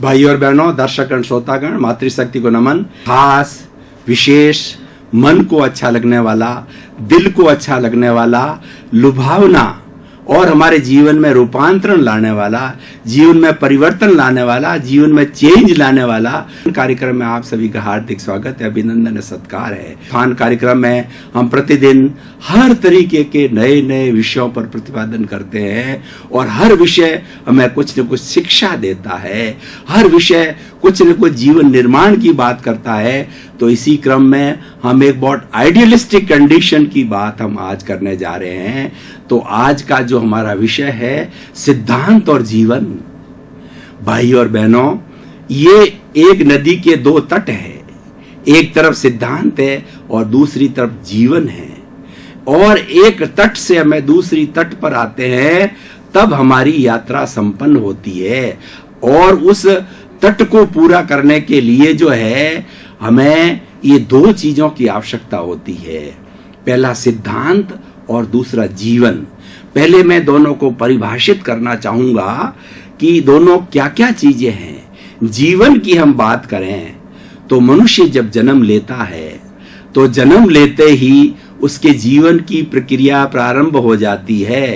भाई और बहनों, दर्शकगण, श्रोतागण, मातृशक्ति को नमन। खास, विशेष, मन को अच्छा लगने वाला, दिल को अच्छा लगने वाला, लुभावना और हमारे जीवन में रूपांतरण लाने वाला, जीवन में परिवर्तन लाने वाला, जीवन में चेंज लाने वाला कार्यक्रम में आप सभी का हार्दिक स्वागत है, अभिनंदन है, सत्कार है। खान कार्यक्रम में हम प्रतिदिन हर तरीके के नए नए विषयों पर प्रतिपादन करते हैं और हर विषय हमें कुछ न कुछ शिक्षा देता है, हर विषय कुछ न कुछ जीवन निर्माण की बात करता है। तो इसी क्रम में हम एक बहुत आइडियलिस्टिक कंडीशन की बात हम आज करने जा रहे हैं। तो आज का जो हमारा विषय है, सिद्धांत और जीवन। भाई और बहनों, ये एक नदी के दो तट है, एक तरफ सिद्धांत है और दूसरी तरफ जीवन है। और एक तट से हमें दूसरी तट पर आते हैं तब हमारी यात्रा संपन्न होती है। और उस तट को पूरा करने के लिए जो है हमें ये दो चीजों की आवश्यकता होती है, पहला सिद्धांत और दूसरा जीवन। पहले मैं दोनों को परिभाषित करना चाहूंगा कि दोनों क्या क्या चीजें हैं। जीवन की हम बात करें तो मनुष्य जब जन्म लेता है तो जन्म लेते ही उसके जीवन की प्रक्रिया प्रारंभ हो जाती है।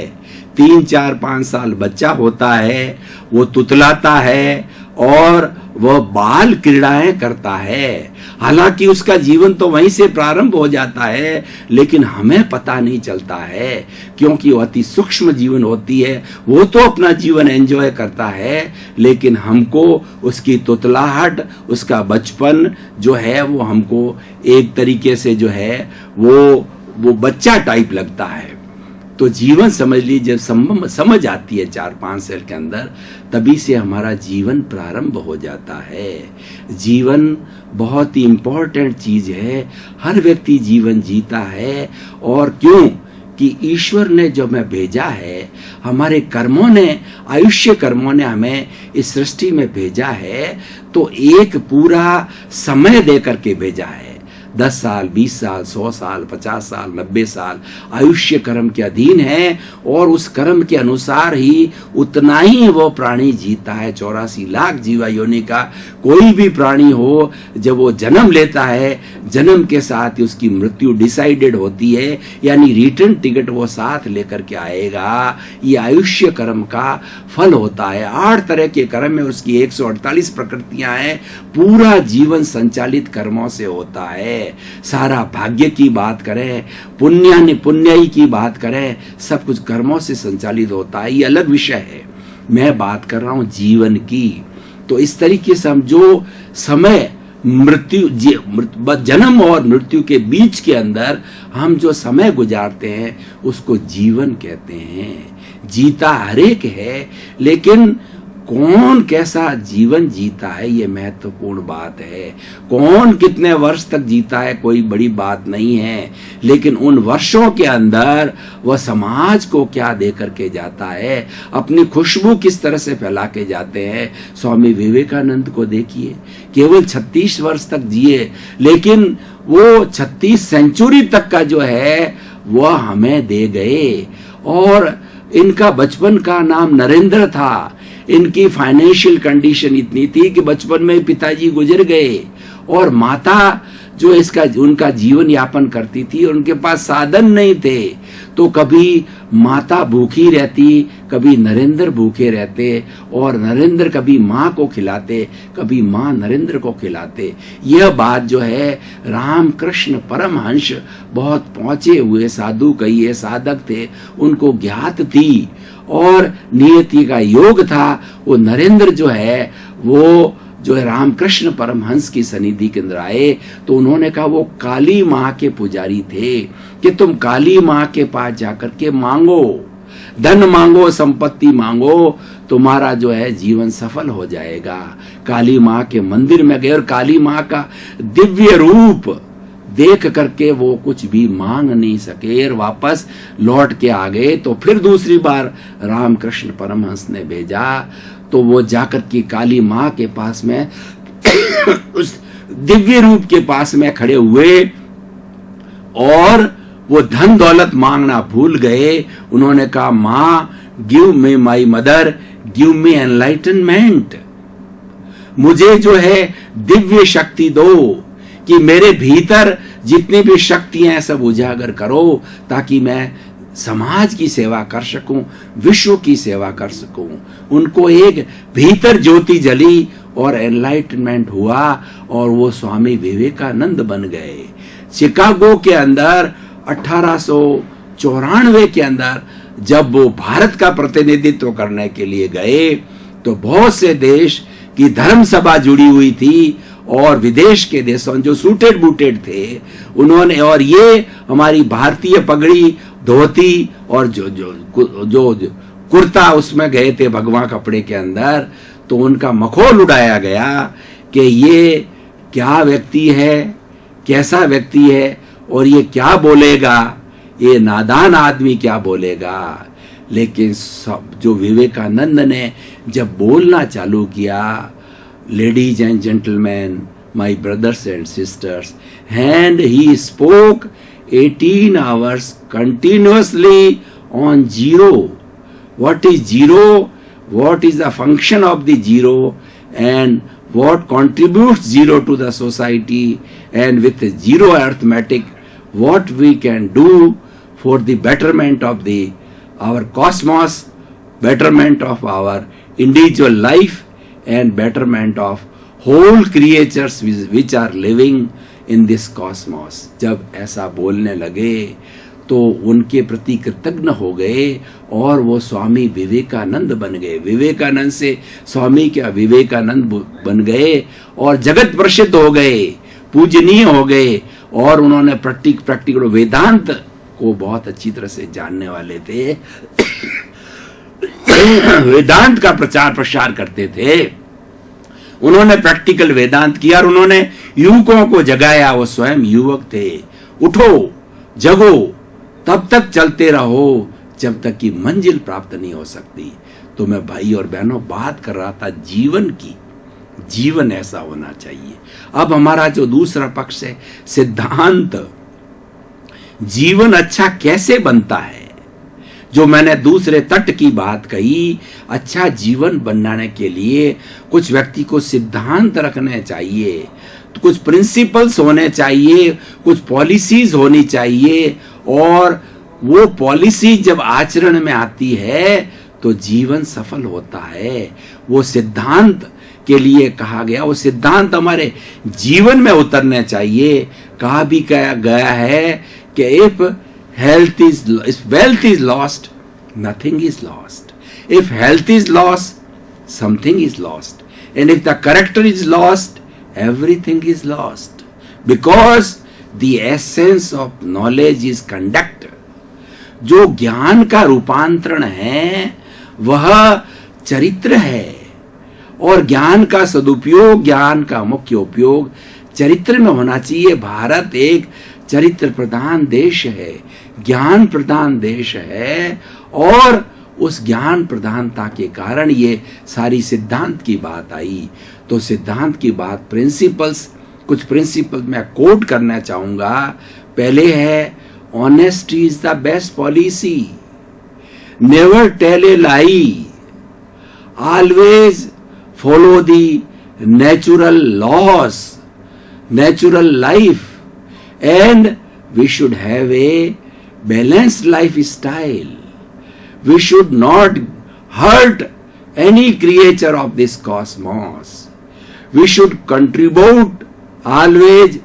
3, 4, 5 साल बच्चा होता है, वो तुतलाता है और वह बाल क्रीड़ाएं करता है। हालांकि उसका जीवन तो वहीं से प्रारंभ हो जाता है, लेकिन हमें पता नहीं चलता है क्योंकि वो अति सूक्ष्म जीवन होती है। वो तो अपना जीवन एंजॉय करता है, लेकिन हमको उसकी तुतलाहट, उसका बचपन जो है वो हमको एक तरीके से जो है वो बच्चा टाइप लगता है। तो जीवन समझ लीजिए, जब समझ आती है 4-5 साल के अंदर, तभी से हमारा जीवन प्रारंभ हो जाता है। जीवन बहुत ही इम्पोर्टेंट चीज है। हर व्यक्ति जीवन जीता है। और क्यों कि ईश्वर ने जो हमें भेजा है, हमारे कर्मों ने, आयुष्य कर्मों ने हमें इस सृष्टि में भेजा है, तो एक पूरा समय दे करके भेजा है। 10 साल, 20 साल, 100 साल, 50 साल, 90 साल आयुष्य कर्म के अधीन है और उस कर्म के अनुसार ही उतना ही वो प्राणी जीता है। 84 लाख जीवा योनि का कोई भी प्राणी हो, जब वो जन्म लेता है, जन्म के साथ ही उसकी मृत्यु डिसाइडेड होती है, यानी रिटर्न टिकट वो साथ लेकर के आएगा। ये आयुष्य कर्म का फल होता है। 8 तरह के कर्म है, उसकी 148 प्रकृतियां हैं। पूरा जीवन संचालित कर्मों से होता है। सारा भाग्य की बात करें, पुण्यई की बात करें, सब कुछ कर्मों से संचालित होता है। ये अलग विषय है। मैं बात कर रहा हूं जीवन की। तो इस तरीके से हम जो समय जन्म और मृत्यु के बीच के अंदर हम जो समय गुजारते हैं उसको जीवन कहते हैं। जीता हरेक है, लेकिन कौन कैसा जीवन जीता है ये महत्वपूर्ण बात है। कौन कितने वर्ष तक जीता है कोई बड़ी बात नहीं है, लेकिन उन वर्षों के अंदर वह समाज को क्या दे करके जाता है, अपनी खुशबू किस तरह से फैला के जाते हैं। स्वामी विवेकानंद को देखिए, केवल 36 वर्ष तक जिए, लेकिन वो 36 सेंचुरी तक का जो है वह हमें दे गए। और इनका बचपन का नाम नरेंद्र था। इनकी फाइनेंशियल कंडीशन इतनी थी कि बचपन में पिताजी गुजर गए और माता जो उनका जीवन यापन करती थी और उनके पास साधन नहीं थे। तो कभी माता भूखी रहती, कभी नरेंद्र भूखे रहते, और नरेंद्र कभी माँ को खिलाते, कभी माँ नरेंद्र को खिलाते। यह बात जो है रामकृष्ण परमहंस, बहुत पहुंचे हुए साधु कहिए, साधक थे, उनको ज्ञात थी और नियति का योग था। वो नरेंद्र जो है वो जो है रामकृष्ण परमहंस की सनिधि के अंदर आए, तो उन्होंने कहा, वो काली माँ के पुजारी थे कि तुम काली माँ के पास जाकर के मांगो, धन मांगो, संपत्ति मांगो, तुम्हारा जो है जीवन सफल हो जाएगा। काली माँ के मंदिर में गए और काली माँ का दिव्य रूप देख करके वो कुछ भी मांग नहीं सके और वापस लौट के आ गए। तो फिर दूसरी बार रामकृष्ण परमहंस ने भेजा, तो वो जाकर के काली माँ के पास में उस दिव्य रूप के पास में खड़े हुए और वो धन दौलत मांगना भूल गए। उन्होंने कहा, माँ give me my mother, give me enlightenment. मुझे जो है दिव्य शक्ति दो कि मेरे भीतर जितनी भी शक्तियां हैं सब उजागर करो, ताकि मैं समाज की सेवा कर सकूं, विश्व की सेवा कर सकूं। उनको एक भीतर ज्योति जली और एनलाइटमेंट हुआ और वो स्वामी विवेकानंद बन गए। शिकागो के अंदर 1894 के अंदर जब वो भारत का प्रतिनिधित्व करने के लिए गए तो बहुत से देश की धर्म सभा जुड़ी हुई थी और विदेश के देशों जो सूटेड बूटेड थे उन्होंने, और ये हमारी भारतीय पगड़ी धोती और जो कुर्ता उसमें गए थे भगवा कपड़े के अंदर, तो उनका मखौल उड़ाया गया कि ये क्या व्यक्ति है, कैसा व्यक्ति है और ये क्या बोलेगा, ये नादान आदमी क्या बोलेगा। लेकिन सब जो विवेकानंद ने जब बोलना चालू किया, ladies and gentleman, my brothers and sisters, and he spoke 18 hours continuously on zero. What is zero? What is the function of the zero? And what contributes zero to the society? And with zero arithmetic, what we can do for the betterment of our cosmos, betterment of our individual life, and betterment of whole creatures which are living in this cosmos। जब ऐसा बोलने लगे तो उनके प्रति कृतज्ञ हो गए और वो स्वामी विवेकानंद बन गए। विवेकानंद से स्वामी क्या विवेकानंद बन गए और जगत प्रसिद्ध हो गए, पूजनीय हो गए। और उन्होंने प्रैक्टिकल वेदांत को बहुत अच्छी तरह से जानने वाले थे वेदांत का प्रचार प्रसार करते थे। उन्होंने प्रैक्टिकल वेदांत किया और उन्होंने युवकों को जगाया। वो स्वयं युवक थे। उठो, जगो, तब तक चलते रहो जब तक कि मंजिल प्राप्त नहीं हो सकती। तो मैं भाई और बहनों बात कर रहा था जीवन की। जीवन ऐसा होना चाहिए। अब हमारा जो दूसरा पक्ष है सिद्धांत, जीवन अच्छा कैसे बनता है, जो मैंने दूसरे तट की बात कही। अच्छा जीवन बनाने के लिए कुछ व्यक्ति को सिद्धांत रखने चाहिए, तो कुछ प्रिंसिपल्स होने चाहिए, कुछ पॉलिसीज होनी चाहिए। और वो पॉलिसी जब आचरण में आती है तो जीवन सफल होता है। वो सिद्धांत के लिए कहा गया, वो सिद्धांत हमारे जीवन में उतरने चाहिए। कहा भी गया है कि if wealth is lost, nothing is lost. If health is lost, something is lost. And if the character is lost, everything is lost. Because the essence of knowledge is conduct. जो ज्ञान का रूपांतरण है वह चरित्र है, और ज्ञान का सदुपयोग, ज्ञान का मुख्य उपयोग चरित्र में होना चाहिए। भारत एक चरित्र प्रधान देश है, ज्ञान प्रधान देश है, और उस ज्ञान प्रधानता के कारण ये सारी सिद्धांत की बात आई। तो सिद्धांत की बात, प्रिंसिपल्स, कुछ प्रिंसिपल मैं कोट करना चाहूंगा। पहले है honesty is the best policy, never tell a lie, always follow the natural laws, natural life, and we should have a balanced lifestyle. We should not hurt any creature of this cosmos. We should contribute always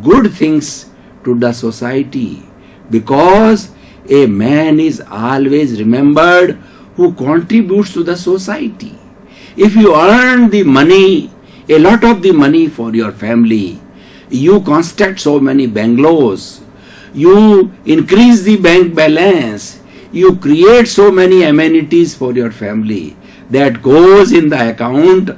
good things to the society, because a man is always remembered who contributes to the society. If you earn the money, a lot of the money for your family, you construct so many bungalows, you increase the bank balance, you create so many amenities for your family, that goes in the account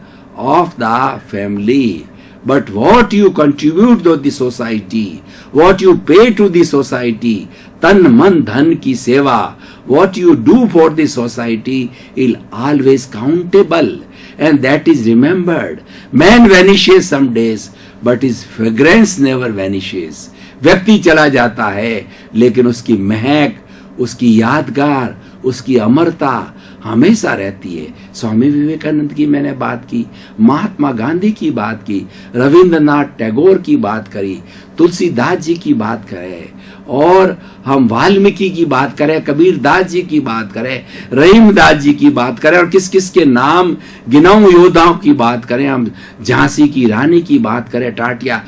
of the family. But what you contribute to the society, what you pay to the society, tan man dhan ki seva, what you do for the society is always countable, and that is remembered. Man vanishes some days, but his fragrance never vanishes. व्यक्ति चला जाता है लेकिन उसकी महक, उसकी यादगार, उसकी अमरता हमेशा रहती है। स्वामी विवेकानंद की मैंने बात की, महात्मा गांधी की बात की, रविंद्रनाथ टैगोर की बात करी, तुलसीदास जी की बात करें, और हम वाल्मीकि की बात करें, कबीर दास जी की बात करें, रहीमदास जी की बात करें, और किस किस के नाम गिनाऊं योद्धाओं की बात करें, हम झांसी की रानी की बात करें, टाटिया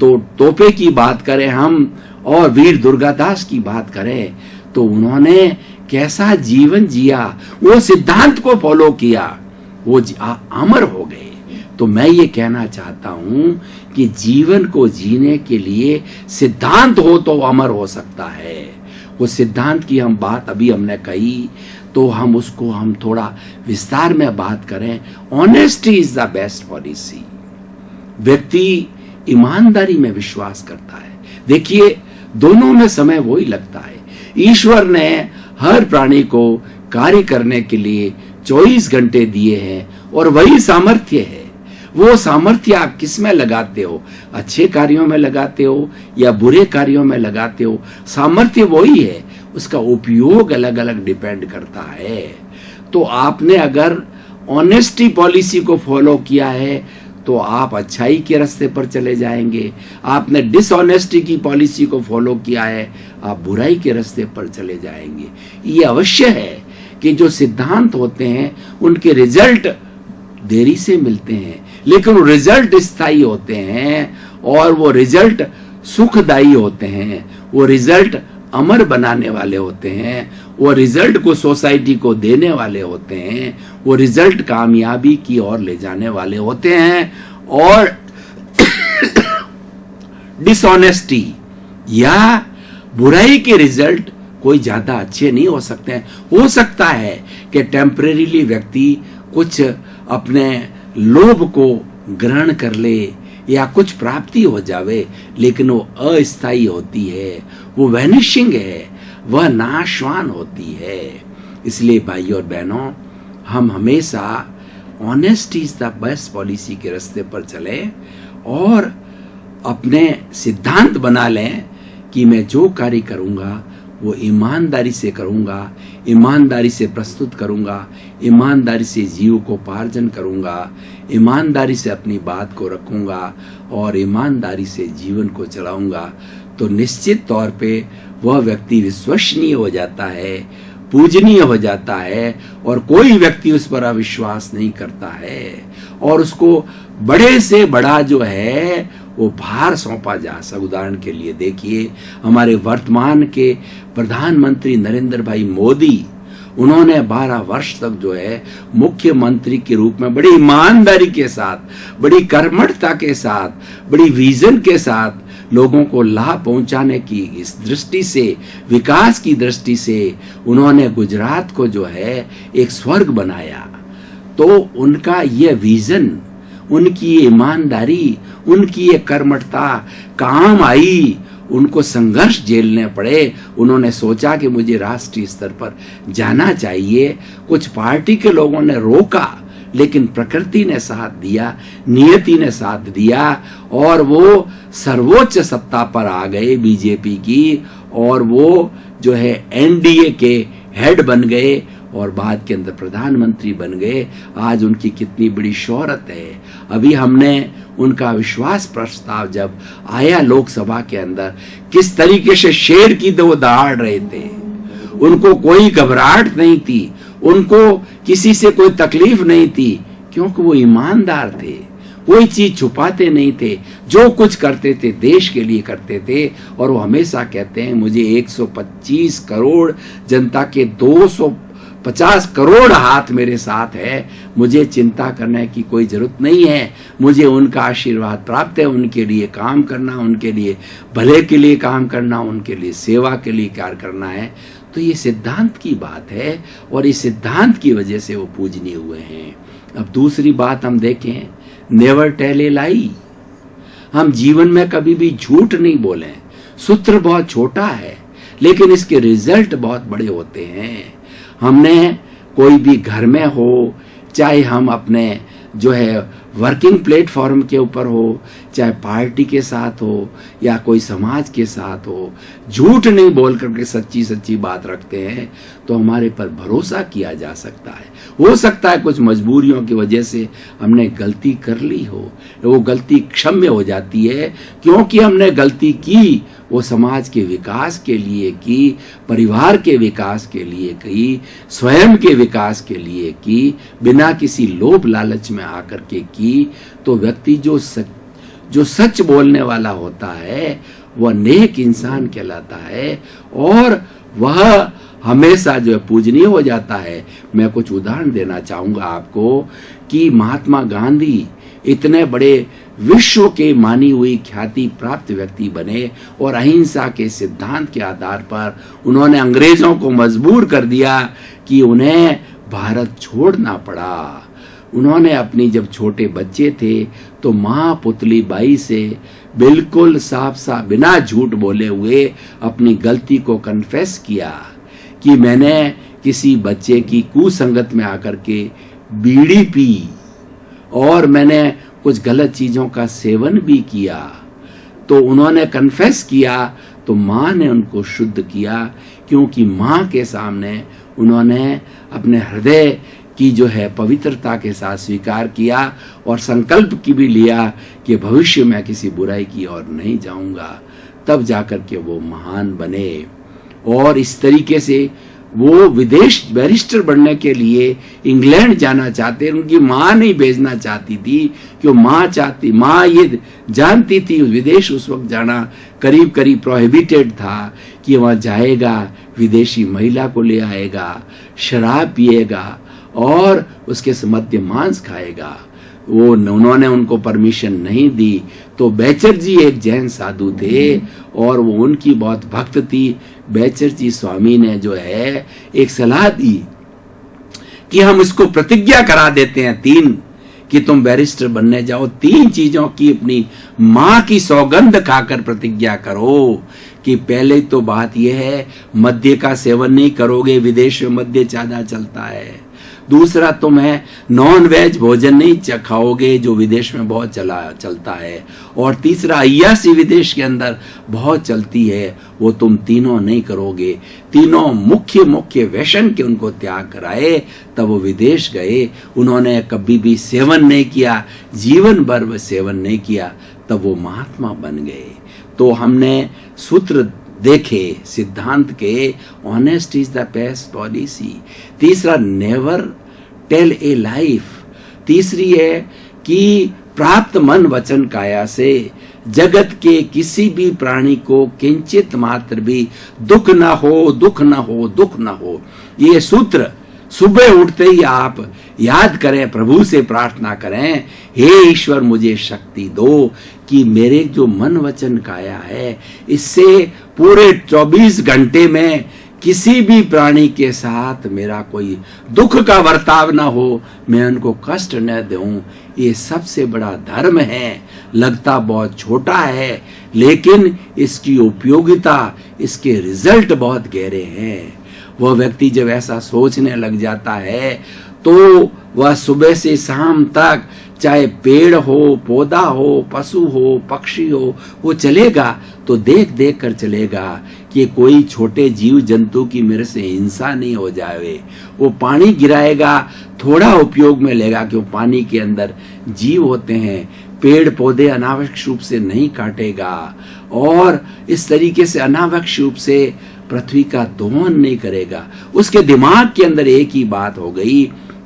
तोपे की बात करें हम, और वीर दुर्गादास की बात करें, तो उन्होंने कैसा जीवन जिया, वो सिद्धांत को फॉलो किया, वो अमर हो गए। तो मैं ये कहना चाहता हूं कि जीवन को जीने के लिए सिद्धांत हो तो अमर हो सकता है। वो सिद्धांत की हम बात अभी हमने कही, तो हम उसको हम थोड़ा विस्तार में बात करें। Honesty is the best policy. व्यक्ति ईमानदारी में विश्वास करता है। देखिए, दोनों में समय वही लगता है। ईश्वर ने हर प्राणी को कार्य करने के लिए 24 घंटे दिए हैं, और वही सामर्थ्य है। वो सामर्थ्य आप किस में लगाते हो, अच्छे कार्यों में लगाते हो या बुरे कार्यों में लगाते हो, सामर्थ्य वही है, उसका उपयोग अलग अलग डिपेंड करता है। तो आपने अगर ऑनेस्टी पॉलिसी को फॉलो किया है तो आप अच्छाई के रास्ते पर चले जाएंगे। आपने डिसऑनेस्टी की पॉलिसी को फॉलो किया है, आप बुराई के रास्ते पर चले जाएंगे। ये अवश्य है कि जो सिद्धांत होते हैं उनके रिजल्ट देरी से मिलते हैं, लेकिन वो रिजल्ट स्थायी होते हैं, और वो रिजल्ट सुखदायी होते हैं, वो रिजल्ट अमर बनाने वाले होते हैं, वो रिजल्ट को सोसाइटी को देने वाले होते हैं, वो रिजल्ट कामयाबी की ओर ले जाने वाले होते हैं। और डिसऑनेस्टी या बुराई के रिजल्ट कोई ज्यादा अच्छे नहीं हो सकते हैं। हो सकता है कि टेम्परेरीली व्यक्ति कुछ अपने लोभ को ग्रहण कर ले या कुछ प्राप्ति हो जावे, लेकिन वो अस्थायी होती है, वो वैनिशिंग है, वह नाशवान होती है। इसलिए भाइयों और बहनों, हम हमेशा honesty is the best policy के रास्ते पर चले, और अपने सिद्धांत बना लें कि मैं जो कार्य करूंगा वो ईमानदारी से करूंगा, ईमानदारी से प्रस्तुत करूंगा, ईमानदारी से जीव को पार्जन करूंगा, ईमानदारी से अपनी बात को रखूंगा, और ईमानदारी से जीवन को चलाऊंगा। तो निश्चित तौर पे वह व्यक्ति विश्वसनीय हो जाता है, पूजनीय हो जाता है, और कोई व्यक्ति उस पर अविश्वास नहीं करता है, और उसको बड़े से बड़ा जो है वो भार सौंपा जा सकता। उदाहरण के लिए देखिए, हमारे वर्तमान के प्रधानमंत्री नरेंद्र भाई मोदी, उन्होंने 12 वर्ष तक जो है मुख्यमंत्री के रूप में बड़ी ईमानदारी के साथ, बड़ी कर्मठता के साथ, बड़ी विजन के साथ लोगों को लाभ पहुंचाने की इस दृष्टि से, विकास की दृष्टि से उन्होंने गुजरात को जो है एक स्वर्ग बनाया। तो उनका ये विजन, उनकी ईमानदारी, उनकी ये कर्मठता काम आई। उनको संघर्ष झेलने पड़े। उन्होंने सोचा कि मुझे राष्ट्रीय स्तर पर जाना चाहिए। कुछ पार्टी के लोगों ने रोका, लेकिन प्रकृति ने साथ दिया, नियति ने साथ दिया, और वो सर्वोच्च सत्ता पर आ गए बीजेपी की, और वो जो है एनडीए के हेड बन गए, और बाद के अंदर प्रधानमंत्री बन गए। आज उनकी कितनी बड़ी शोहरत है। अभी हमने उनका विश्वास प्रस्ताव जब आया लोकसभा के अंदर, किस तरीके से शेर की तो वो दहाड़ रहे थे। उनको कोई घबराहट नहीं थी, उनको किसी से कोई तकलीफ नहीं थी, क्योंकि वो ईमानदार थे, कोई चीज छुपाते नहीं थे, जो कुछ करते थे देश के लिए करते थे। और वो हमेशा कहते हैं, मुझे 125 करोड़ जनता के 250 करोड़ हाथ मेरे साथ है, मुझे चिंता करने की कोई जरूरत नहीं है, मुझे उनका आशीर्वाद प्राप्त है। उनके लिए काम करना, उनके लिए भले के लिए काम करना, उनके लिए सेवा के लिए कार्य करना है। तो ये सिद्धांत की बात है, और इस सिद्धांत की वजह से वो पूजनीय हुए हैं। अब दूसरी बात हम देखें, नेवर टेल ए लाई। हम जीवन में कभी भी झूठ नहीं बोलें। सूत्र बहुत छोटा है, लेकिन इसके रिजल्ट बहुत बड़े होते हैं। हमने कोई भी घर में हो, चाहे हम अपने जो है वर्किंग प्लेटफॉर्म के ऊपर हो, चाहे पार्टी के साथ हो या कोई समाज के साथ हो, झूठ नहीं बोल करके सच्ची सच्ची बात रखते हैं तो हमारे पर भरोसा किया जा सकता है। हो सकता है कुछ मजबूरियों की वजह से हमने गलती कर ली हो, वो गलती क्षम्य हो जाती है क्योंकि हमने गलती की वो समाज के विकास के लिए की, परिवार के विकास के लिए की, स्वयं के विकास के लिए की, बिना किसी लोभ लालच में आकर के की। तो व्यक्ति जो सच बोलने वाला होता है वह नेक इंसान कहलाता है और वह हमेशा जो है पूजनीय हो जाता है। मैं कुछ उदाहरण देना चाहूंगा आपको कि महात्मा गांधी इतने बड़े विश्व के मानी हुई ख्याति प्राप्त व्यक्ति बने और अहिंसा के सिद्धांत के आधार पर उन्होंने अंग्रेजों को मजबूर कर दिया कि उन्हें भारत छोड़ना पड़ा। उन्होंने अपनी जब छोटे बच्चे थे तो मां पुतली बाई से बिल्कुल साफ साफ बिना झूठ बोले हुए अपनी गलती को कन्फेस किया कि मैंने किसी बच्चे की कुसंगत में आकर के बीड़ी पी और मैंने कुछ गलत चीजों का सेवन भी किया। तो उन्होंने कन्फेस किया तो मां ने उनको शुद्ध किया क्योंकि मां के सामने उन्होंने अपने हृदय की जो है पवित्रता के साथ स्वीकार किया और संकल्प की भी लिया कि भविष्य में किसी बुराई की ओर नहीं जाऊंगा। तब जाकर के वो महान बने और इस तरीके से वो विदेश बैरिस्टर बनने के लिए इंग्लैंड जाना चाहते, उनकी मां नहीं भेजना चाहती थी क्यों मां ये जानती थी विदेश उस वक्त जाना करीब करीब प्रोहिबिटेड था कि वहां जाएगा, विदेशी महिला को ले आएगा, शराब पिएगा और उसके मध्य मांस खाएगा। उन्होंने उनको परमिशन नहीं दी। तो बैचर जी एक जैन साधु थे और वो उनकी बहुत भक्त थी। बैचर जी स्वामी ने जो है एक सलाह दी कि हम इसको प्रतिज्ञा करा देते हैं 3 कि तुम बैरिस्टर बनने जाओ, 3 चीजों की अपनी मां की सौगंध खाकर प्रतिज्ञा करो कि पहले तो बात यह है मद्य का सेवन नहीं करोगे, विदेश में मद्य ज्यादा चलता है। दूसरा, तुम्हें नॉन वेज भोजन नहीं खाओगे जो विदेश में बहुत चलता है। और तीसरा, अय्यासी विदेश के अंदर बहुत चलती है, वो तुम तीनों नहीं करोगे। तीनों मुख्य व्यसन के उनको त्याग कराए तब वो विदेश गए। उन्होंने कभी भी सेवन नहीं किया, जीवन भर सेवन नहीं किया, तब वो महात्मा बन गए। तो हमने सूत्र देखे सिद्धांत के, honest is the best policy. तीसरा, नेवर टेल ए लाइफ। तीसरी है कि प्राप्त मन वचन काया से जगत के किसी भी प्राणी को किंचित मात्र भी दुख न हो। ये सूत्र सुबह उठते ही आप याद करें, प्रभु से प्रार्थना करें, हे ईश्वर मुझे शक्ति दो कि मेरे जो मन वचन काया है इससे पूरे 24 घंटे में किसी भी प्राणी के साथ मेरा कोई दुख का वर्ताव ना हो, मैं उनको कष्ट न दूं। ये सबसे बड़ा धर्म है। लगता बहुत छोटा है लेकिन इसकी उपयोगिता, इसके रिजल्ट बहुत गहरे हैं। वह व्यक्ति जब ऐसा सोचने लग जाता है तो वह सुबह से शाम तक चाहे पेड़ हो, पौधा हो, पशु हो, पक्षी हो, वो चलेगा तो देख कर चलेगा कि कोई छोटे जीव जंतु की मेरे से हिंसा नहीं हो जाए। वो पानी गिराएगा, थोड़ा उपयोग में लेगा क्यों पानी के अंदर जीव होते हैं। पेड़ पौधे अनावश्यक रूप से नहीं काटेगा और इस तरीके से अनावश्यक रूप से पृथ्वी का दोहन नहीं करेगा। उसके दिमाग के अंदर एक ही बात हो गई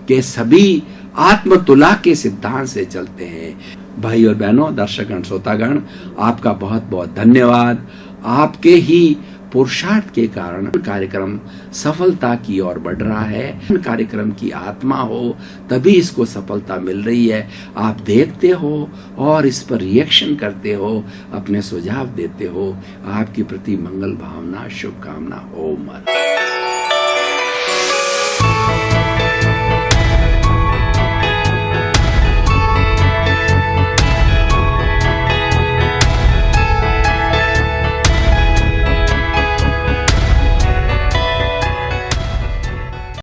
कि सभी आत्मतुला के सिद्धांत से चलते हैं। भाई और बहनों, दर्शकगण, श्रोतागण, आपका बहुत बहुत धन्यवाद। आपके ही पुरुषार्थ के कारण कार्यक्रम सफलता की ओर बढ़ रहा है। कार्यक्रम की आत्मा हो तभी इसको सफलता मिल रही है। आप देखते हो और इस पर रिएक्शन करते हो, अपने सुझाव देते हो। आपके प्रति मंगल भावना, शुभकामना। ओम।